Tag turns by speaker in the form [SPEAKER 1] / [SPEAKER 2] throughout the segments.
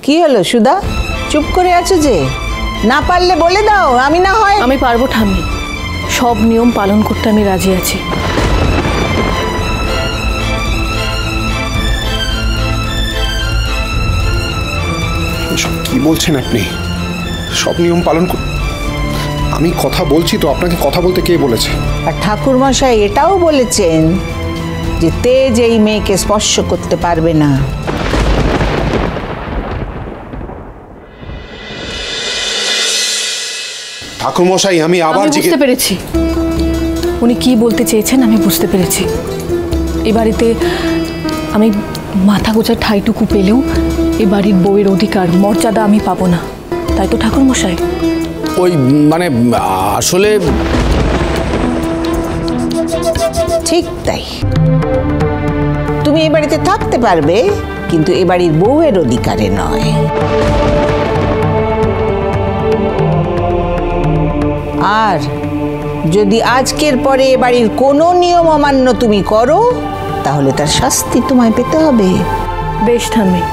[SPEAKER 1] কি হলো সুধা, চুপ করে আছো যে? না পারলে বলে দাও, আমি না হয়।
[SPEAKER 2] আমি পারবো ঠাম্মি, সব নিয়ম পালন করতে আমি রাজি আছি।
[SPEAKER 3] কি বলছেন আপনি? সব নিয়ম পালন কর? আমি কথা বলছি তো, আপনাকে কথা বলতে কে বলেছে?
[SPEAKER 1] আর ঠাকুর মশাই এটাও বলেছেন যে তেজ এই মেয়েকে স্পর্শ করতে পারবে না।
[SPEAKER 3] ঠাকুর মশাই, আমি আবার
[SPEAKER 2] বুঝতে পেরেছি উনি কি বলতে চেয়েছেন, আমি বুঝতে পেরেছি। এ বাড়িতে আমি মাথা গোজার ঠাইটুকু পেলেও এ বাড়ির বউয়ের অধিকার মর্যাদা আমি পাবো না, তাই তো ঠাকুর মশাই?
[SPEAKER 4] ওই মানে আসলে
[SPEAKER 1] ঠিক তাই, তুমি এ বাড়িতে থাকতে পারবে, কিন্তু এ বাড়ির বউয়ের অধিকারে নয়। আর যদি আজকের পরে এ বাড়ির কোনো নিয়ম অমান্য তুমি করো, তাহলে তার শাস্তি তোমায় পেতে হবে।
[SPEAKER 2] বেশ ঠাম্মি,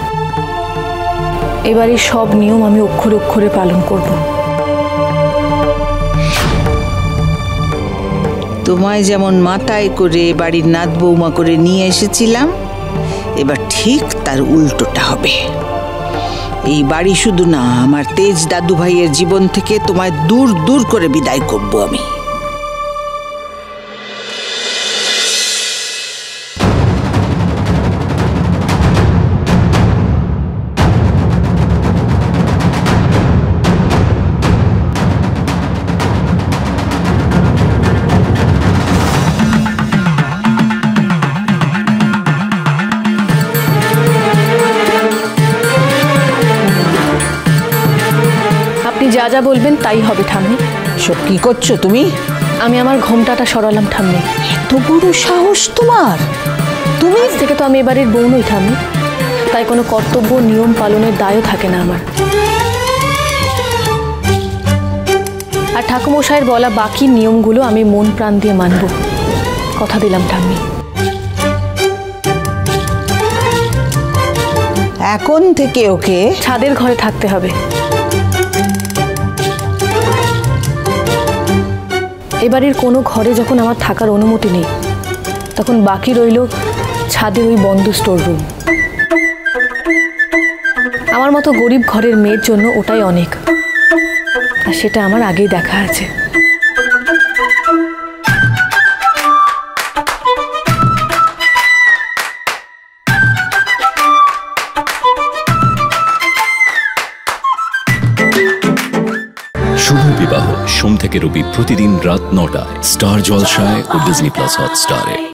[SPEAKER 2] এবারে সব নিয়ম আমি অক্ষরে অক্ষরে পালন করব।
[SPEAKER 1] তোমায় যেমন মাথায় করে বাড়ির নাত বৌমা করে নিয়ে এসেছিলাম, এবার ঠিক তার উল্টোটা হবে। এই বাড়ি শুধু না, আমার তেজ দাদু ভাইয়ের জীবন থেকে তোমায় দূর দূর করে বিদায় করব আমি।
[SPEAKER 2] যা যা বলবেন তাই হবে ঠাম্মি।
[SPEAKER 1] সব কি করছো তুমি?
[SPEAKER 2] আমি আমার ঘোমটাটা সরালাম ঠাম্মি।
[SPEAKER 1] এত বড় সাহস তোমার! তুমি
[SPEAKER 2] আজ থেকে তো আমি এবারের বউ নই ঠাম্মি, তাই কোনো কর্তব্য নিয়ম পালনের দায়ও থাকে না আমার। আর ঠাকুমশাইয়ের বলা বাকি নিয়মগুলো আমি মন প্রাণ দিয়ে মানব, কথা দিলাম ঠাম্মি।
[SPEAKER 1] এখন থেকে ওকে
[SPEAKER 2] ছাদের ঘরে থাকতে হবে। এবারের কোনো ঘরে যখন আমার থাকার অনুমতি নেই, তখন বাকি রইল ছাদের ওই বন্ধ স্টোর রুম। আমার মতো গরিব ঘরের মেয়ের জন্য ওটাই অনেক, আর সেটা আমার আগেই দেখা আছে।
[SPEAKER 5] শুভ বিবাহ সোম থেকে রবি প্রতিদিন রাত ৯টায় স্টার জলসায় ও ডিজনি প্লাস হটস্টারে।